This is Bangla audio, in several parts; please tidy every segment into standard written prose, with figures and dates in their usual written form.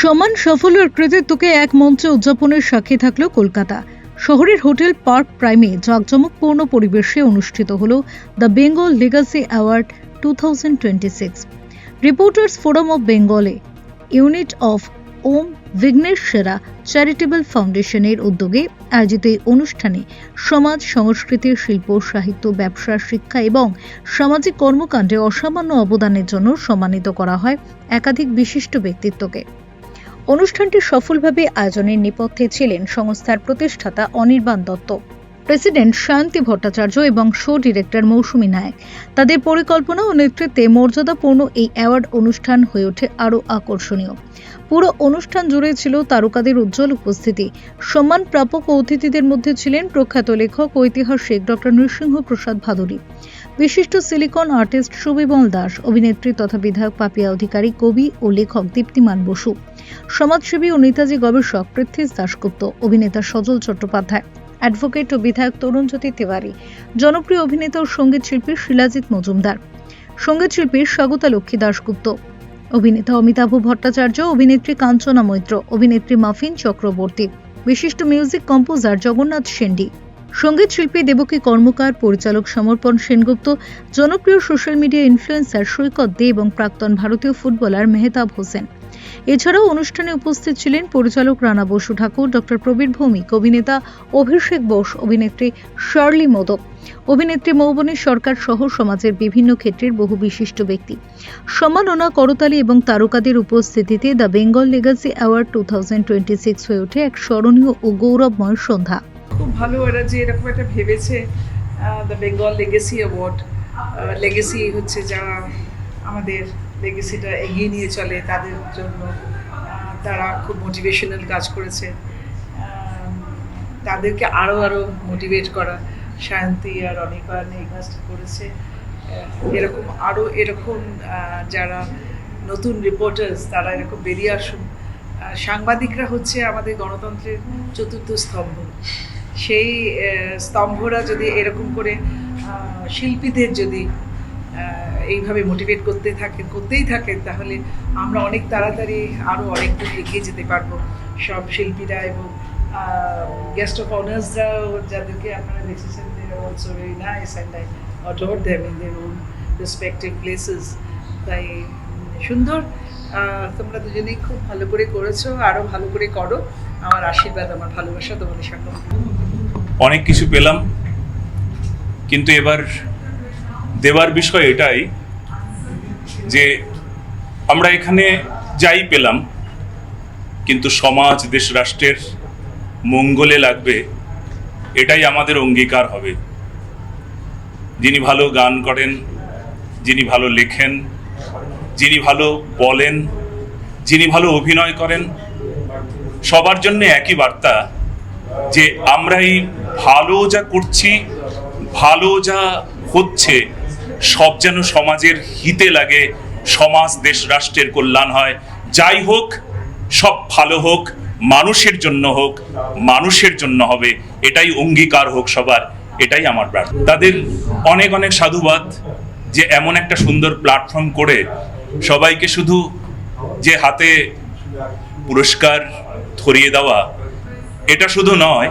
সমান সাফল্যের কৃতিত্বকে এক মঞ্চে উদযাপনের সাক্ষী থাকল কলকাতা। শহরের হোটেল পার্ক প্রাইমে জাঁকজমকপূর্ণ পরিবেশে অনুষ্ঠিত হল the Bengal Legacy award 2026। Reporters forum of বেঙ্গলে ইউনিট অফ ওম ভিঘ্নেশ সেরা চ্যারিটেবল ফাউন্ডেশনের উদ্যোগে আয়োজিত এই অনুষ্ঠানে সমাজ, সংস্কৃতি, শিল্প, সাহিত্য, ব্যবসা, শিক্ষা এবং সামাজিক কর্মকাণ্ডে অসামান্য অবদানের জন্য সম্মানিত করা হয় একাধিক বিশিষ্ট ব্যক্তিত্বকে। অনুষ্ঠানটি সফলভাবে আয়োজনের নেপথ্যে ছিলেন সংস্থার প্রতিষ্ঠাতা অনির্বাণ দত্ত, প্রেসিডেন্ট সায়ন্তী ভট্টাচার্য এবং শো ডিরেক্টর মৌসুমী নায়ক। তাদের পরিকল্পনা ও নেতৃত্বে মর্যাদাপূর্ণ এই অ্যাওয়ার্ড অনুষ্ঠান হয়ে ওঠে আরও আকর্ষণীয়। পুরো অনুষ্ঠান জুড়ে ছিল তারকাদের উজ্জ্বল উপস্থিতি। সম্মান প্রাপক ও অতিথিদের মধ্যে ছিলেন প্রখ্যাত লেখক ও ঐতিহাসিক ডক্টর নৃসিংহ প্রসাদ ভাদুড়ী, বিশিষ্ট সিলিকন আর্টিস্ট সুবিমল দাস, অভিনেত্রী তথা বিধায়ক পাপিয়া অধিকারী, কবি ও লেখক দীপ্তিমান বসু, সমাজসেবী ও নেতাজি গবেষক পৃথ্বীশ দাশগুপ্ত, অভিনেতা সজল চট্টোপাধ্যায়, অ্যাডভোকেট ও বিধায়ক তরুণজ্যোতি তিওয়ারি, জনপ্রিয় অভিনেতা ও সঙ্গীত শিল্পী শিলাজিৎ মজুমদার, সঙ্গীত শিল্পী স্বাগতা লক্ষ্মী দাশগুপ্ত, অভিনেতা অমিতাভ ভট্টাচার্য, অভিনেত্রী কাঞ্চনা মৈত্র, অভিনেত্রী মাফিন চক্রবর্তী, বিশিষ্ট মিউজিক কম্পোজার জগন্নাথ সেন্ডি, সঙ্গীত শিল্পী দেবকী কর্মকার, পরিচালক সমর্পণ সেনগুপ্ত, জনপ্রিয় সোশ্যাল মিডিয়া ইনফ্লুয়েন্সার সৈকত দে এবং প্রাক্তন ভারতীয় ফুটবলার মেহতাব হোসেন। এছাড়াও অনুষ্ঠানে উপস্থিত ছিলেন পরিচালক রানা বসু ঠাকুর, ডক্টর প্রবীর ভৌমিক, অভিনেতা অভিষেক বোস, অভিনেত্রী শার্লি মোদক, অভিনেত্রী মৌবনী সরকার সহ সমাজের বিভিন্ন ক্ষেত্রের বহু বিশিষ্ট ব্যক্তি। সম্মাননা, করতালি এবং তারকাদের উপস্থিতিতে দ্য বেঙ্গল লিগাসি অ্যাওয়ার্ড 2026 হয়ে ওঠে এক স্মরণীয় ও গৌরবময় সন্ধ্যা। খুব ভালো এরা যে এরকম একটা ভেবেছে the Bengal legacy award. Legacy হচ্ছে যারা আমাদের লেগেসিটা এগিয়ে নিয়ে চলে তাদের জন্য, তারা খুব মোটিভেশনাল কাজ করেছে, তাদেরকে আরও মোটিভেট করা শায়ন্তী আর অনির্বাণ এই কাজটা করেছে। এরকম যারা নতুন রিপোর্টার্স তারা এরকম বেরিয়ে আসুন। সাংবাদিকরা হচ্ছে আমাদের গণতন্ত্রের চতুর্থ স্তম্ভ। সেই স্তম্ভরা যদি এরকম করে শিল্পীদের যদি এইভাবে মোটিভেট করতেই থাকেন তাহলে আমরা অনেক তাড়াতাড়ি আরও অনেক দূর এগিয়ে যেতে পারবো। সব শিল্পীরা এবং গেস্ট অফ অনার্সরা যাদেরকে আপনারা দেখেছেন, they are also very nice and I adore them in their own respective places. তাই সুন্দর, তোমরা দুজনেই খুব ভালো করে করেছো, আরও ভালো করে করো। আমার আশীর্বাদ, আমার ভালোবাসা তোমাদের সাথে। অনেক কিছু পেলাম, কিন্তু এবার দেবার বিষয় এটাই যে আমরা এখানে যাই পেলাম, কিন্তু সমাজ, দেশ, রাষ্ট্রের মঙ্গলে লাগবে, এটাই আমাদের অঙ্গীকার হবে। যিনি ভালো গান করেন, যিনি ভালো লেখেন, যিনি ভালো বলেন, যিনি ভালো অভিনয় করেন, সবার জন্য একই বার্তা যে আমরা এই ভালো যা করছি, ভালো যা হচ্ছে, সব যেন সমাজের হিতে লাগে, সমাজ, দেশ, রাষ্ট্রের কল্যাণ হয়। যাই হোক, সব ভালো হোক, মানুষের জন্য হোক, মানুষের জন্য হবে, এটাই অঙ্গীকার হোক সবার, এটাই আমার প্রার্থনা। তাদের অনেক অনেক সাধুবাদ যে এমন একটা সুন্দর প্ল্যাটফর্ম করে সবাইকে শুধু যে হাতে পুরস্কার ধরিয়ে দেওয়া, এটা শুধু নয়,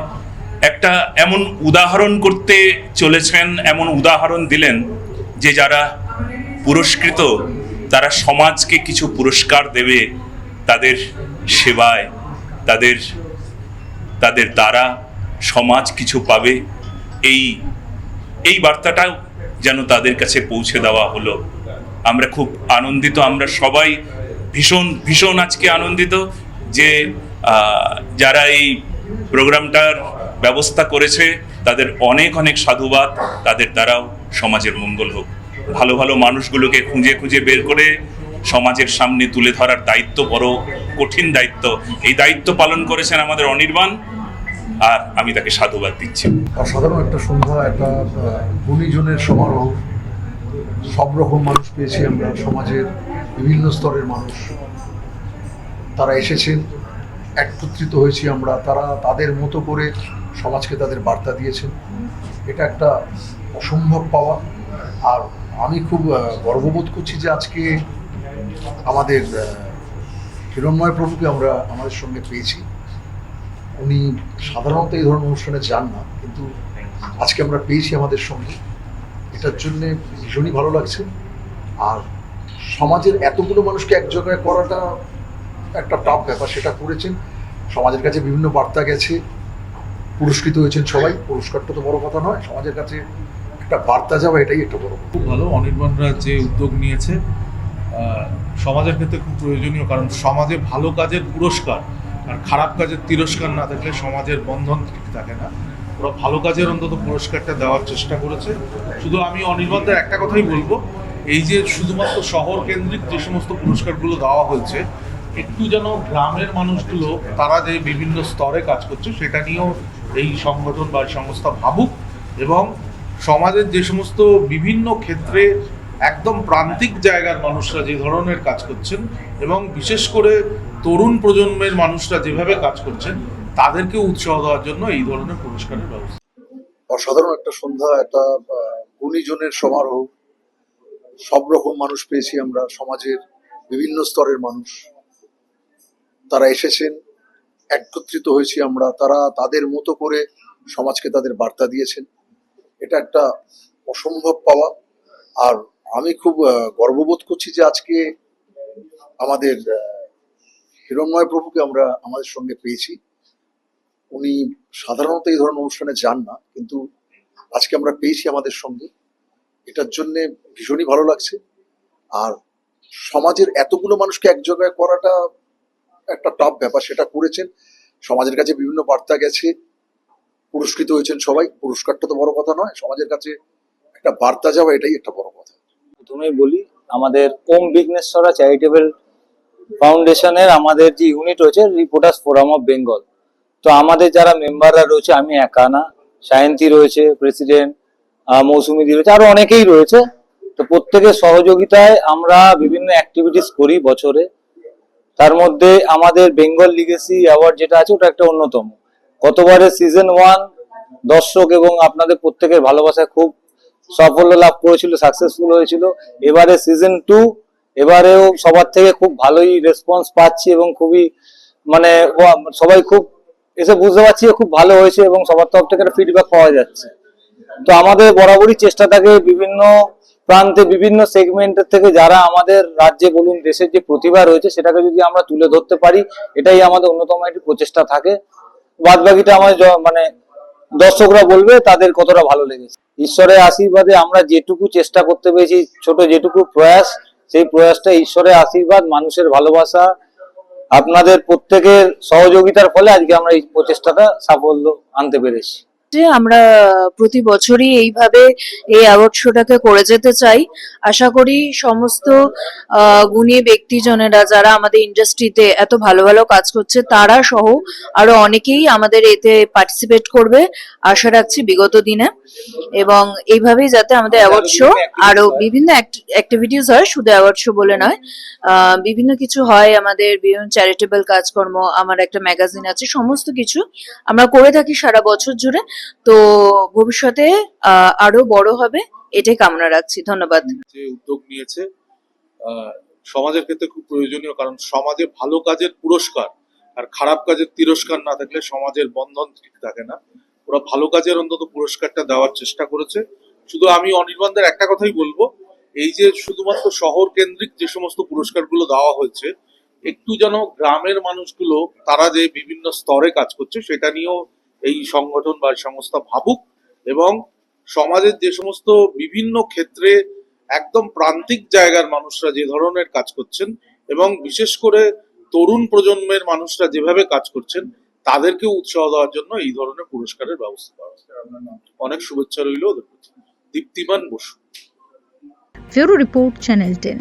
একটা এমন উদাহরণ করতে চলেছেন, এমন উদাহরণ দিলেন যে যারা পুরস্কৃত তারা সমাজকে কিছু পুরস্কার দেবে, তাদের সেবায়, তাদের দ্বারা সমাজ কিছু পাবে, এই বার্তাটাও যেন তাদের কাছে পৌঁছে দেওয়া হলো। আমরা খুব আনন্দিত, আমরা সবাই ভীষণ আজকে আনন্দিত যে যারা এই প্রোগ্রামটার ব্যবস্থা করেছে তাদের অনেক অনেক সাধুবাদ। তাদের দ্বারাও সমাজের মঙ্গল হোক। ভালো ভালো মানুষগুলোকে খুঁজে বের করে সমাজের সামনে তুলে ধরার দায়িত্ব বড় কঠিন দায়িত্ব। এই দায়িত্ব পালন করেছেন আমাদের অনির্বাণ, আর আমি তাকে সাধুবাদ দিচ্ছি। অসাধারণ একটা সন্ধ্যা, একটা গুণীজনের সমারোহ। সব রকম মানুষ পেয়েছি আমরা, সমাজের বিভিন্ন স্তরের মানুষ তারা এসেছেন, একত্রিত হয়েছি আমরা। তারা তাদের মতো করে সমাজকে তাদের বার্তা দিয়েছেন। এটা একটা অসম্ভব পাওয়া। আর আমি খুব গর্ববোধ করছি যে আজকে আমাদের হিরণময় প্রভুকে আমরা আমাদের সঙ্গে পেয়েছি। উনি সাধারণত এই ধরনের অনুষ্ঠানে যান না, কিন্তু আজকে আমরা পেয়েছি আমাদের সঙ্গে, এটার জন্যে ভীষণই ভালো লাগছে। আর সমাজের এতগুলো মানুষকে এক জায়গায় করাটা একটা টাফ ব্যাপার, সেটা করেছেন। সমাজের কাছে বিভিন্ন বার্তা গেছে, পুরস্কৃত হয়েছেন সবাই। পুরস্কারটা তো বড় কথা নয়, সমাজের কাছে একটা বার্তা যাওয়া এটাই একটা বড় কথা। খুব ভালো অনির্বাণরা যে উদ্যোগ নিয়েছে সমাজের ক্ষেত্রে খুব প্রয়োজনীয়, কারণ সমাজে ভালো কাজের পুরস্কার আর খারাপ কাজের তিরস্কার না থাকলে সমাজের বন্ধন ঠিক থাকে না। ওরা ভালো কাজের অন্তত পুরস্কারটা দেওয়ার চেষ্টা করেছে। শুধু আমি অনির্বাণদের একটা কথাই বলবো, এই যে শুধুমাত্র শহর কেন্দ্রিক যে সমস্ত পুরস্কারগুলো দেওয়া হয়েছে, একটু যেন গ্রামের মানুষগুলো তারা যে বিভিন্ন স্তরে কাজ করছে সেটা নিয়েও এই সংগঠন বা সংস্থা ভাবুক, এবং সমাজের যে সমস্ত বিভিন্ন ক্ষেত্রে একদম প্রান্তিক জায়গার মানুষরা যে ধরনের কাজ করছেন এবং বিশেষ করে তরুণ প্রজন্মের মানুষরা যেভাবে কাজ করছেন তাদেরকে উৎসাহ দেওয়ার জন্য এই ধরনের পুরস্কারের ব্যবস্থা। অসাধারণ একটা সন্ধ্যা, একটা গুণীজনের সমারোহ। সব রকম মানুষ পেয়েছি আমরা, সমাজের বিভিন্ন স্তরের মানুষ তারা এসেছেন, একত্রিত হয়েছি আমরা। তারা তাদের মতো করে সমাজকে তাদের বার্তা দিয়েছেন। এটা একটা অসম্ভব পাওয়া। আর আমি খুব গর্ববোধ করছি যে আজকে আমাদের হিরণময় প্রভুকে আমরা আমাদের সঙ্গে পেয়েছি। উনি সাধারণত এই ধরনের অনুষ্ঠানে যান না, কিন্তু আজকে আমরা পেয়েছি আমাদের সঙ্গে, এটার জন্যে ভীষণই ভালো লাগছে। আর সমাজের এতগুলো মানুষকে এক জায়গায় করাটা একটা টাফ ব্যাপার, সেটা করেছেন। সমাজের কাছে বিভিন্ন বার্তা গেছে, পুরস্কৃত হয়েছেন সবাই। পুরস্কারটা তো বড় কথা নয়, সমাজের কাছে একটা বার্তা যাওয়া এটাই একটা বড় কথা। প্রথমেই বলি, আমাদের ওম বিঘ্নেশ্বরা চ্যারিটেবল ফাউন্ডেশনের আমাদের যে ইউনিট রয়েছে রিপোর্টার্স ফোরাম অফ বেঙ্গল, তো আমাদের যারা মেম্বাররা রয়েছে, আমি একা না, সায়ন্তী রয়েছে প্রেসিডেন্ট, মৌসুমীদি রয়েছে, আরো অনেকেই রয়েছে। তো প্রত্যেকের সহযোগিতায় আমরা বিভিন্ন অ্যাক্টিভিটিস করি বছরে। তার মধ্যে আমাদের বেঙ্গল লিগেসি অ্যাওয়ার্ড যেটা আছে ওটা একটা অন্যতম। গতবারে সিজন 1 দর্শক এবং আপনাদের প্রত্যেকের ভালোবাসায় খুব সাফল্য লাভ করেছিল, সাকসেসফুল হয়েছিল। এবারে সিজন 2, এবারেও সবার থেকে খুব ভালোই রেসপন্স পাচ্ছি এবং খুবই মানে সবাই খুব এসে বুঝতে পারছি খুব ভালো হয়েছে এবং সবার তরফ থেকে একটা ফিডব্যাক পাওয়া যাচ্ছে। তো আমাদের বরাবরই চেষ্টা থাকে বিভিন্ন প্রান্তে বিভিন্ন সেগমেন্টের থেকে যারা আমাদের রাজ্যে বলুন দেশের যে প্রতিভা রয়েছে সেটাকে যদি আমরা তুলে ধরতে পারি, এটাই আমাদের অন্যতম একটি প্রচেষ্টা থাকে। বাদ বাকিটা আমাদের মানে দর্শকরা বলবে তাদের কতটা ভালো লেগেছে। ঈশ্বরের আশীর্বাদে আমরা যেটুকু চেষ্টা করতে পেরেছি, ছোট যেটুকু প্রয়াস, সেই প্রয়াসটা ঈশ্বরের আশীর্বাদ, মানুষের ভালোবাসা, আপনাদের প্রত্যেকের সহযোগিতার ফলে আজকে আমরা এই প্রচেষ্টাটা সাফল্য আনতে পেরেছি। যে আমরা প্রতি বছরই এইভাবে এই অ্যাওয়ার্ড শোটাকে করে যেতে চাই। আশা করি সমস্ত গুণী ব্যক্তিজনেরা যারা আমাদের ইন্ডাস্ট্রিতে এত ভালো ভালো কাজ করছে তারা সহ আরো অনেকেই আমাদের এতে পার্টিসিপেট করবে আশা রাখছি বিগত দিনে। এবং এইভাবেই যাতে আমাদের অ্যাওয়ার্ড শো আরো বিভিন্ন অ্যাক্টিভিটিস হয়, শুধু অ্যাওয়ার্ড শো বলে নয়, বিভিন্ন কিছু হয়, আমাদের বিভিন্ন চ্যারিটেবল কাজকর্ম, আমার একটা ম্যাগাজিন আছে, সমস্ত কিছু আমরা করে থাকি সারা বছর জুড়ে। তো ভবিষ্যতে আরো বড় হবে এটাই কামনা রাখছি। ধন্যবাদ। যে উদ্যোগ নিয়েছে সমাজের ক্ষেত্রে খুব প্রয়োজনীয়, কারণ সমাজে ভালো কাজের পুরস্কার আর খারাপ কাজের তিরস্কার না থাকলে সমাজের বন্ধন ঠিক থাকে না। ওরা ভালো কাজের অন্তত পুরস্কারটা দেওয়ার চেষ্টা করেছে। শুধু আমি অনির্বাণদের একটা কথাই বলবো, এই যে শুধুমাত্র শহর কেন্দ্রিক যে সমস্ত পুরস্কারগুলো দেওয়া হয়েছে, একটু যেন গ্রামের মানুষগুলো তারা যে বিভিন্ন স্তরে কাজ করছে সেটা নিয়েও এই সংগঠন বা সংস্থা ভাবুক, এবং সমাজের যে সমস্ত বিভিন্ন ক্ষেত্রে একদম প্রান্তিক জায়গার মানুষরা যে ধরনের কাজ করছেন এবং বিশেষ করে তরুণ প্রজন্মের মানুষরা যেভাবে কাজ করছেন তাদেরকে উৎসাহ দেওয়ার জন্য এই ধরনের পুরস্কারের ব্যবস্থা করা হয়েছে। অনেক শুভেচ্ছা রইল ওদের প্রতি। দীপ্তিমান বসু, ব্যুরো রিপোর্ট, চ্যানেল 10।